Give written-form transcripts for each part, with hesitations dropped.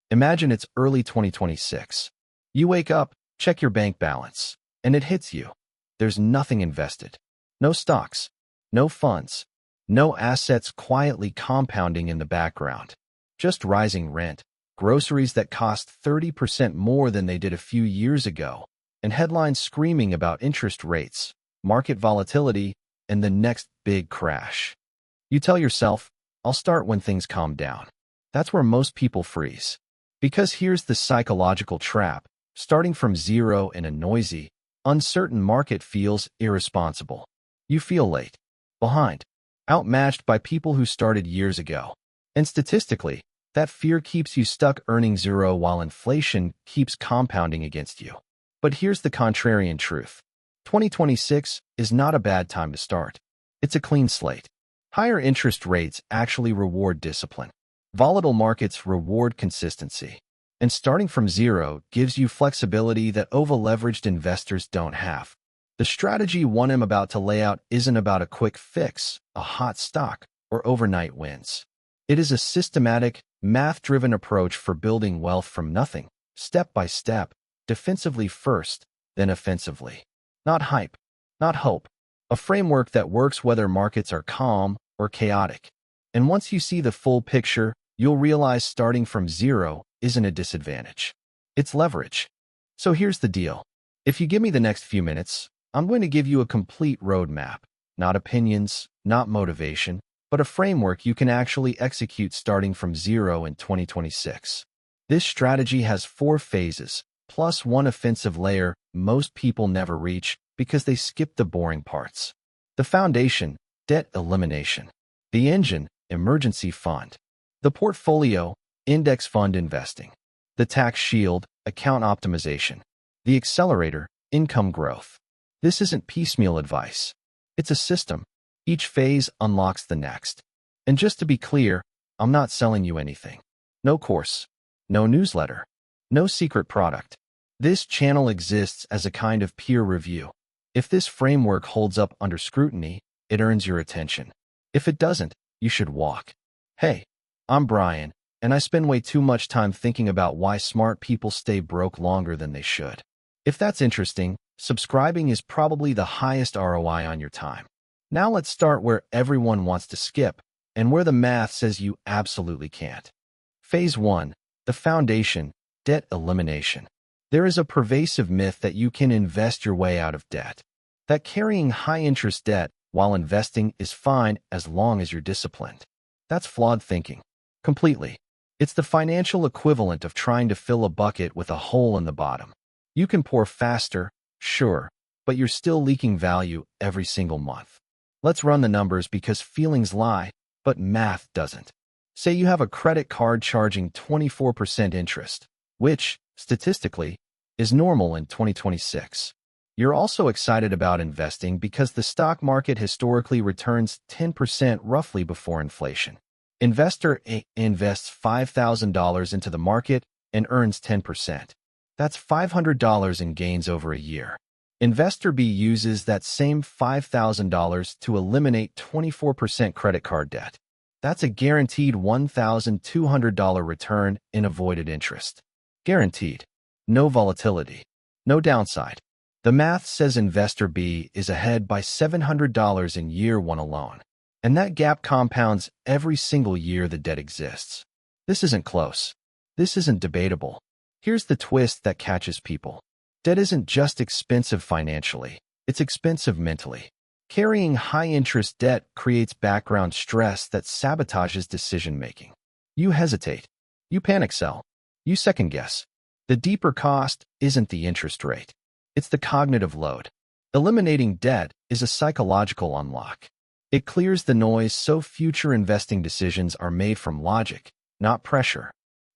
Imagine it's early 2026. You wake up, check your bank balance, and it hits you. There's nothing invested. No stocks, no funds, no assets quietly compounding in the background. Just rising rent, groceries that cost 30% more than they did a few years ago, and headlines screaming about interest rates, market volatility, and the next big crash. You tell yourself, I'll start when things calm down. That's where most people freeze. Because here's the psychological trap. Starting from zero in a noisy, uncertain market feels irresponsible. You feel late, behind, outmatched by people who started years ago. And statistically, that fear keeps you stuck earning zero while inflation keeps compounding against you. But here's the contrarian truth. 2026 is not a bad time to start. It's a clean slate. Higher interest rates actually reward discipline. Volatile markets reward consistency. And starting from zero gives you flexibility that over-leveraged investors don't have. The strategy I'm about to lay out isn't about a quick fix, a hot stock, or overnight wins. It is a systematic, math-driven approach for building wealth from nothing, step by step, defensively first, then offensively. Not hype, not hope. A framework that works whether markets are calm or chaotic. And once you see the full picture, you'll realize starting from zero isn't a disadvantage. It's leverage. So here's the deal. If you give me the next few minutes, I'm going to give you a complete roadmap, not opinions, not motivation, but a framework you can actually execute starting from zero in 2026. This strategy has 4 phases, plus one offensive layer most people never reach because they skip the boring parts. The foundation, debt elimination. The engine, emergency fund. The portfolio, index fund investing. The tax shield, account optimization. The accelerator, income growth. This isn't piecemeal advice. It's a system. Each phase unlocks the next. And just to be clear, I'm not selling you anything. No course, no newsletter, no secret product. This channel exists as a kind of peer review. If this framework holds up under scrutiny, it earns your attention. If it doesn't, you should walk. Hey, I'm Brian, and I spend way too much time thinking about why smart people stay broke longer than they should. If that's interesting, subscribing is probably the highest ROI on your time. Now let's start where everyone wants to skip, and where the math says you absolutely can't. Phase 1, the foundation, debt elimination. There is a pervasive myth that you can invest your way out of debt. That carrying high-interest debt while investing is fine as long as you're disciplined. That's flawed thinking. Completely. It's the financial equivalent of trying to fill a bucket with a hole in the bottom. You can pour faster, sure, but you're still leaking value every single month. Let's run the numbers because feelings lie, but math doesn't. Say you have a credit card charging 24% interest, which, statistically, is normal in 2026. You're also excited about investing because the stock market historically returns 10% roughly before inflation. Investor A invests $5,000 into the market and earns 10%. That's $500 in gains over a year. Investor B uses that same $5,000 to eliminate 24% credit card debt. That's a guaranteed $1,200 return in avoided interest. Guaranteed. No volatility. No downside. The math says Investor B is ahead by $700 in year 1 alone. And that gap compounds every single year the debt exists. This isn't close. This isn't debatable. Here's the twist that catches people. Debt isn't just expensive financially. It's expensive mentally. Carrying high-interest debt creates background stress that sabotages decision-making. You hesitate. You panic sell. You second-guess. The deeper cost isn't the interest rate. It's the cognitive load. Eliminating debt is a psychological unlock. It clears the noise so future investing decisions are made from logic, not pressure.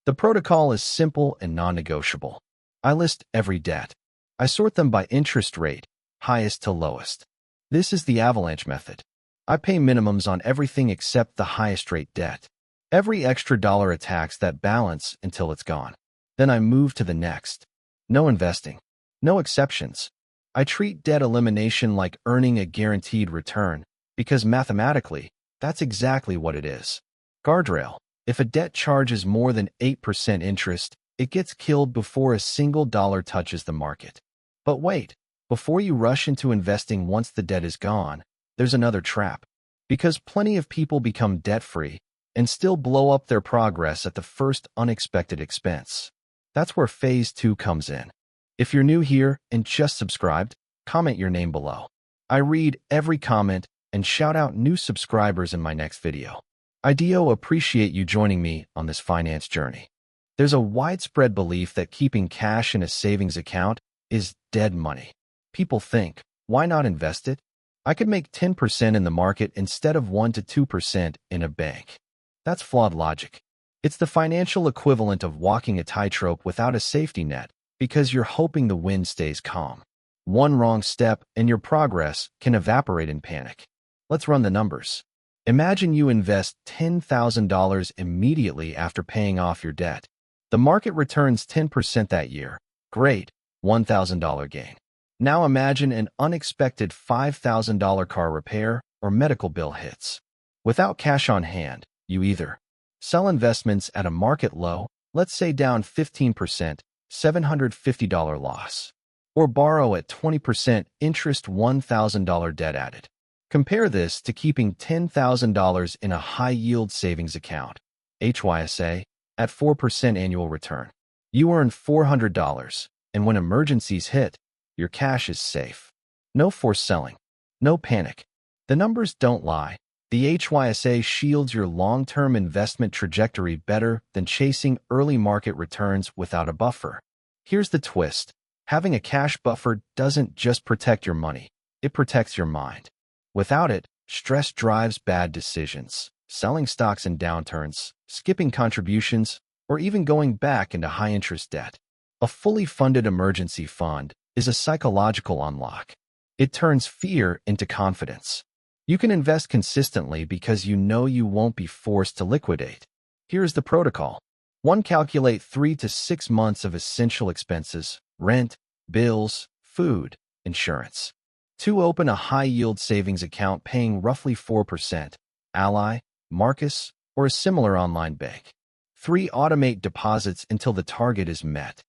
The protocol is simple and non-negotiable. I list every debt. I sort them by interest rate, highest to lowest. This is the Avalanche method. I pay minimums on everything except the highest rate debt. Every extra dollar attacks that balance until it's gone. Then I move to the next. No investing. No exceptions. I treat debt elimination like earning a guaranteed return, because mathematically, that's exactly what it is. Guardrail. If a debt charges more than 8% interest, it gets killed before a single dollar touches the market. But wait, before you rush into investing once the debt is gone, there's another trap. Because plenty of people become debt-free and still blow up their progress at the first unexpected expense. That's where Phase 2 comes in. If you're new here and just subscribed, comment your name below. I read every comment and shout out new subscribers in my next video. I do appreciate you joining me on this finance journey. There's a widespread belief that keeping cash in a savings account is dead money. People think, why not invest it? I could make 10% in the market instead of 1 to 2% in a bank. That's flawed logic. It's the financial equivalent of walking a tightrope without a safety net because you're hoping the wind stays calm. One wrong step and your progress can evaporate in panic. Let's run the numbers. Imagine you invest $10,000 immediately after paying off your debt. The market returns 10% that year. Great, $1,000 gain. Now imagine an unexpected $5,000 car repair or medical bill hits. Without cash on hand, you either sell investments at a market low, let's say down 15%, $750 loss, or borrow at 20% interest, $1,000 debt added. Compare this to keeping $10,000 in a high-yield savings account, HYSA, at 4% annual return. You earn $400, and when emergencies hit, your cash is safe. No forced selling. No panic. The numbers don't lie. The HYSA shields your long-term investment trajectory better than chasing early market returns without a buffer. Here's the twist. Having a cash buffer doesn't just protect your money. It protects your mind. Without it, stress drives bad decisions, selling stocks in downturns, skipping contributions, or even going back into high-interest debt. A fully funded emergency fund is a psychological unlock. It turns fear into confidence. You can invest consistently because you know you won't be forced to liquidate. Here's the protocol. 1. Calculate 3 to 6 months of essential expenses, rent, bills, food, insurance. 2. Open a high-yield savings account paying roughly 4%, Ally, Marcus, or a similar online bank. 3. Automate deposits until the target is met.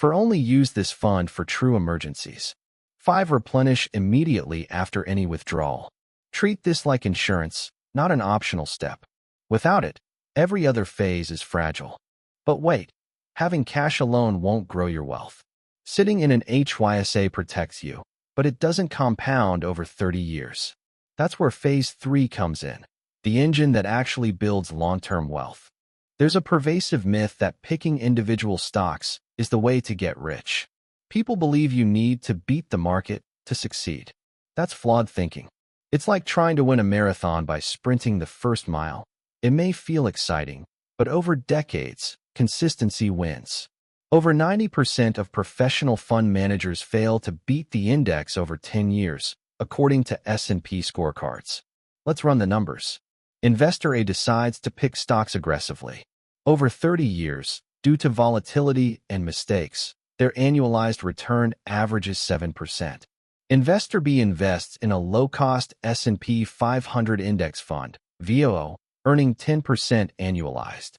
Only use this fund for true emergencies. 5. Replenish immediately after any withdrawal. Treat this like insurance, not an optional step. Without it, every other phase is fragile. But wait, having cash alone won't grow your wealth. Sitting in an HYSA protects you, but it doesn't compound over 30 years. That's where Phase 3 comes in, the engine that actually builds long-term wealth. There's a pervasive myth that picking individual stocks is the way to get rich. People believe you need to beat the market to succeed. That's flawed thinking. It's like trying to win a marathon by sprinting the first mile. It may feel exciting, but over decades, consistency wins. Over 90% of professional fund managers fail to beat the index over 10 years, according to S&P scorecards. Let's run the numbers. Investor A decides to pick stocks aggressively. Over 30 years, due to volatility and mistakes, their annualized return averages 7%. Investor B invests in a low-cost S&P 500 index fund, VOO, earning 10% annualized.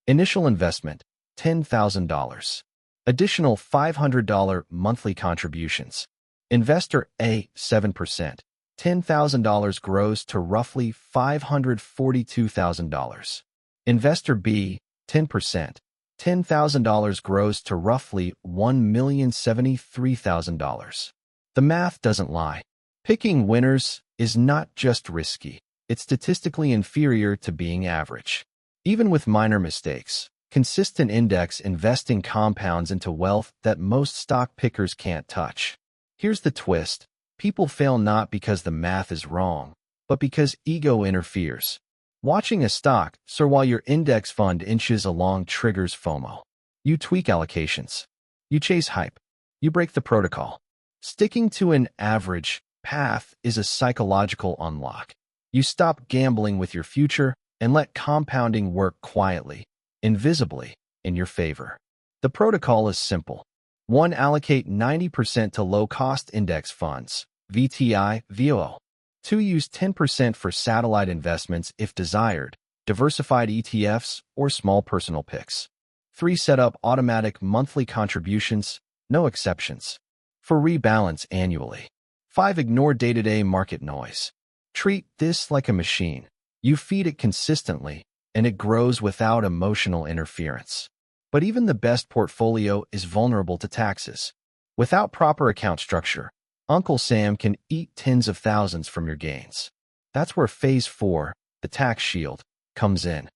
Initial investment, $10,000. Additional $500 monthly contributions. Investor A, 7%. $10,000 grows to roughly $542,000. Investor B, 10%. $10,000 grows to roughly $1,073,000. The math doesn't lie. Picking winners is not just risky, it's statistically inferior to being average. Even with minor mistakes, consistent index investing compounds into wealth that most stock pickers can't touch. Here's the twist. People fail not because the math is wrong, but because ego interferes. Watching a stock soar while your index fund inches along triggers FOMO. You tweak allocations. You chase hype. You break the protocol. Sticking to an average path is a psychological unlock. You stop gambling with your future and let compounding work quietly, invisibly, in your favor. The protocol is simple. 1. Allocate 90% to low-cost index funds, VTI, VOO. 2. Use 10% for satellite investments if desired, diversified ETFs, or small personal picks. 3. Set up automatic monthly contributions, no exceptions, for rebalance annually. 5. Ignore day-to-day market noise. Treat this like a machine. You feed it consistently, and it grows without emotional interference. But even the best portfolio is vulnerable to taxes. Without proper account structure, Uncle Sam can eat tens of thousands from your gains. That's where Phase 4, the tax shield, comes in.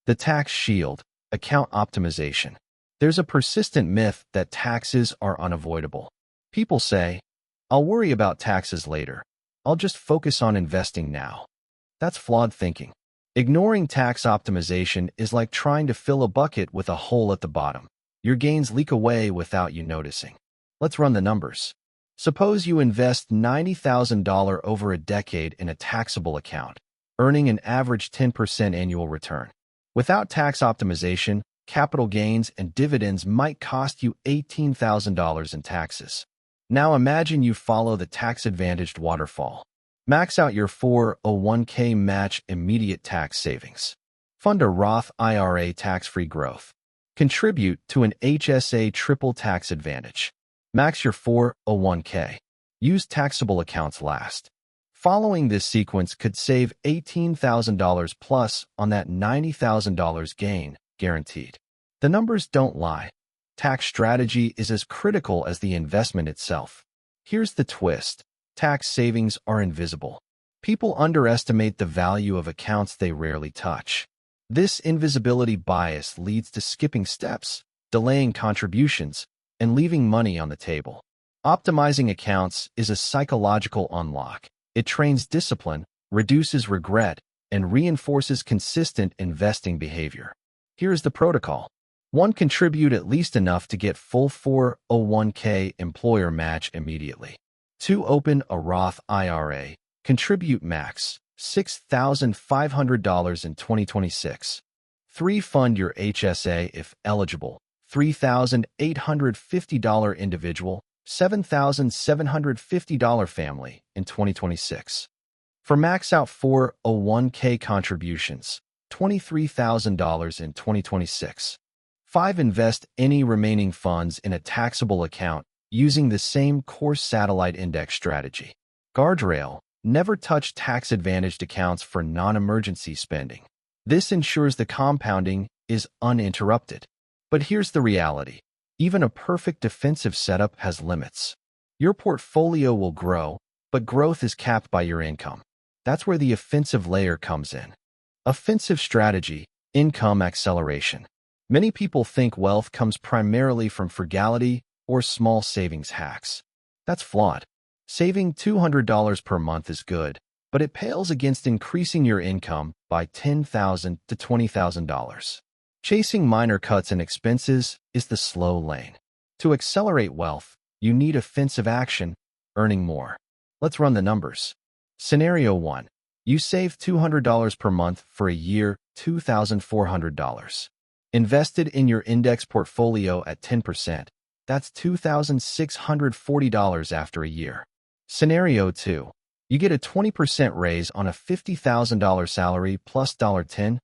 The tax shield, account optimization. There's a persistent myth that taxes are unavoidable. People say, "I'll worry about taxes later. I'll just focus on investing now." That's flawed thinking. Ignoring tax optimization is like trying to fill a bucket with a hole at the bottom. Your gains leak away without you noticing. Let's run the numbers. Suppose you invest $90,000 over a decade in a taxable account, earning an average 10% annual return. Without tax optimization, capital gains and dividends might cost you $18,000 in taxes. Now imagine you follow the tax-advantaged waterfall. Max out your 401k match immediate tax savings. Fund a Roth IRA tax-free growth. Contribute to an HSA triple tax advantage. Max your 401k. Use taxable accounts last. Following this sequence could save $18,000 plus on that $90,000 gain, guaranteed. The numbers don't lie. Tax strategy is as critical as the investment itself. Here's the twist. Tax savings are invisible. People underestimate the value of accounts they rarely touch. This invisibility bias leads to skipping steps, delaying contributions, and leaving money on the table. Optimizing accounts is a psychological unlock. It trains discipline, reduces regret, and reinforces consistent investing behavior. Here's the protocol. 1. Contribute at least enough to get full 401k employer match immediately. 2. Open a Roth IRA. Contribute max $6,500 in 2026. 3. Fund your HSA if eligible. $3,850 individual, $7,750 family in 2026. For max out 401k contributions, $23,000 in 2026. 5. Invest any remaining funds in a taxable account using the same core satellite index strategy. Guardrail: never touch tax-advantaged accounts for non-emergency spending. This ensures the compounding is uninterrupted. But here's the reality. Even a perfect defensive setup has limits. Your portfolio will grow, but growth is capped by your income. That's where the offensive layer comes in. Offensive strategy: income acceleration. Many people think wealth comes primarily from frugality or small savings hacks. That's flawed. Saving $200 per month is good, but it pales against increasing your income by $10,000 to $20,000. Chasing minor cuts in expenses is the slow lane. To accelerate wealth, you need offensive action, earning more. Let's run the numbers. Scenario 1. You save $200 per month for a year, $2,400. Invested in your index portfolio at 10%. That's $2,640 after a year. Scenario 2. You get a 20% raise on a $50,000 salary plus $10,000.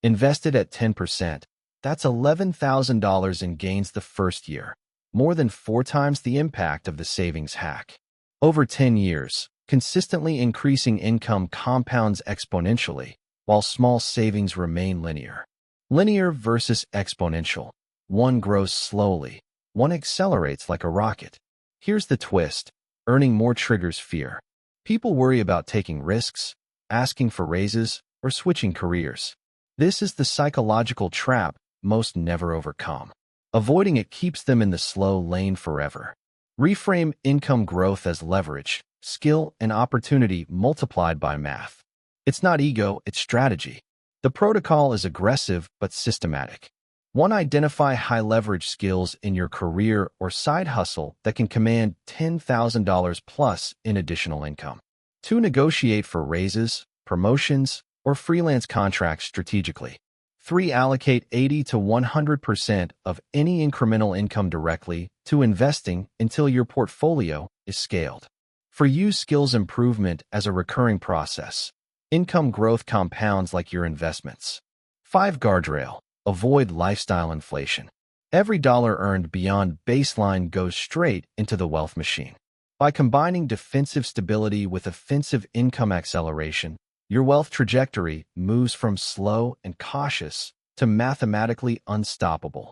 Invested at 10%. That's $11,000 in gains the first year, more than 4 times the impact of the savings hack. Over 10 years, consistently increasing income compounds exponentially, while small savings remain linear. Linear versus exponential. One grows slowly, one accelerates like a rocket. Here's the twist. Earning more triggers fear. People worry about taking risks, asking for raises, or switching careers. This is the psychological trap most never overcome. Avoiding it keeps them in the slow lane forever. Reframe income growth as leverage, skill, and opportunity multiplied by math. It's not ego, it's strategy. The protocol is aggressive but systematic. 1. Identify high-leverage skills in your career or side hustle that can command $10,000 plus in additional income. 2. Negotiate for raises, promotions, or freelance contracts strategically. 3. Allocate 80 to 100% of any incremental income directly to investing until your portfolio is scaled. 4. Use skills improvement as a recurring process. Income growth compounds like your investments. 5 guardrail. Avoid lifestyle inflation. Every dollar earned beyond baseline goes straight into the wealth machine. By combining defensive stability with offensive income acceleration, your wealth trajectory moves from slow and cautious to mathematically unstoppable.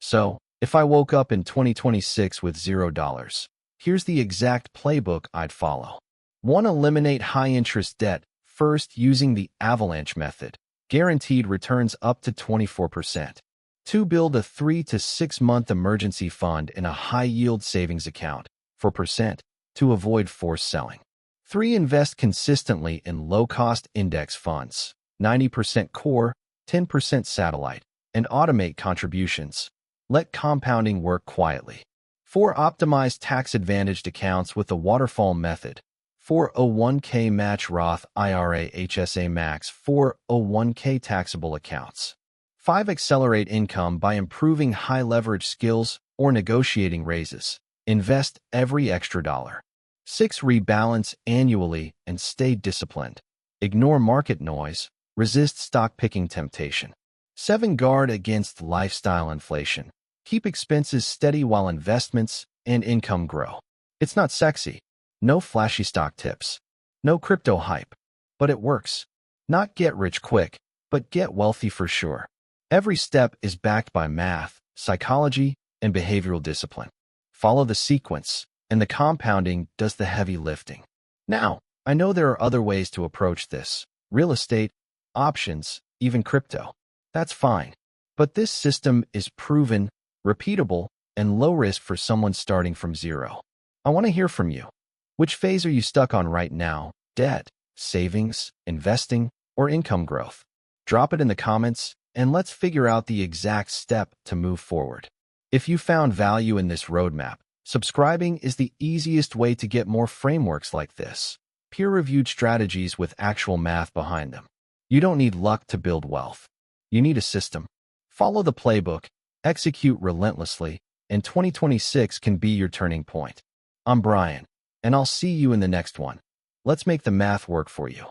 So, if I woke up in 2026 with $0, here's the exact playbook I'd follow. 1. Eliminate high-interest debt, first using the Avalanche method. Guaranteed returns up to 24%. 2. Build a 3 to 6 month emergency fund in a high-yield savings account, 4%, to avoid forced selling. 3. Invest consistently in low-cost index funds, 90% core, 10% satellite, and automate contributions. Let compounding work quietly. 4. Optimize tax-advantaged accounts with the waterfall method. 401k match Roth IRA HSA Max 401k taxable accounts. 5. Accelerate income by improving high-leverage skills or negotiating raises. Invest every extra dollar. 6. Rebalance annually and stay disciplined. Ignore market noise. Resist stock-picking temptation. 7. Guard against lifestyle inflation. Keep expenses steady while investments and income grow. It's not sexy. No flashy stock tips. No crypto hype. But it works. Not get rich quick, but get wealthy for sure. Every step is backed by math, psychology, and behavioral discipline. Follow the sequence, and the compounding does the heavy lifting. Now, I know there are other ways to approach this. Real estate, options, even crypto. That's fine. But this system is proven, repeatable, and low risk for someone starting from zero. I want to hear from you. Which phase are you stuck on right now? Debt, savings, investing, or income growth? Drop it in the comments, and let's figure out the exact step to move forward. If you found value in this roadmap, subscribing is the easiest way to get more frameworks like this. Peer-reviewed strategies with actual math behind them. You don't need luck to build wealth. You need a system. Follow the playbook, execute relentlessly, and 2026 can be your turning point. I'm Brian, and I'll see you in the next one. Let's make the math work for you.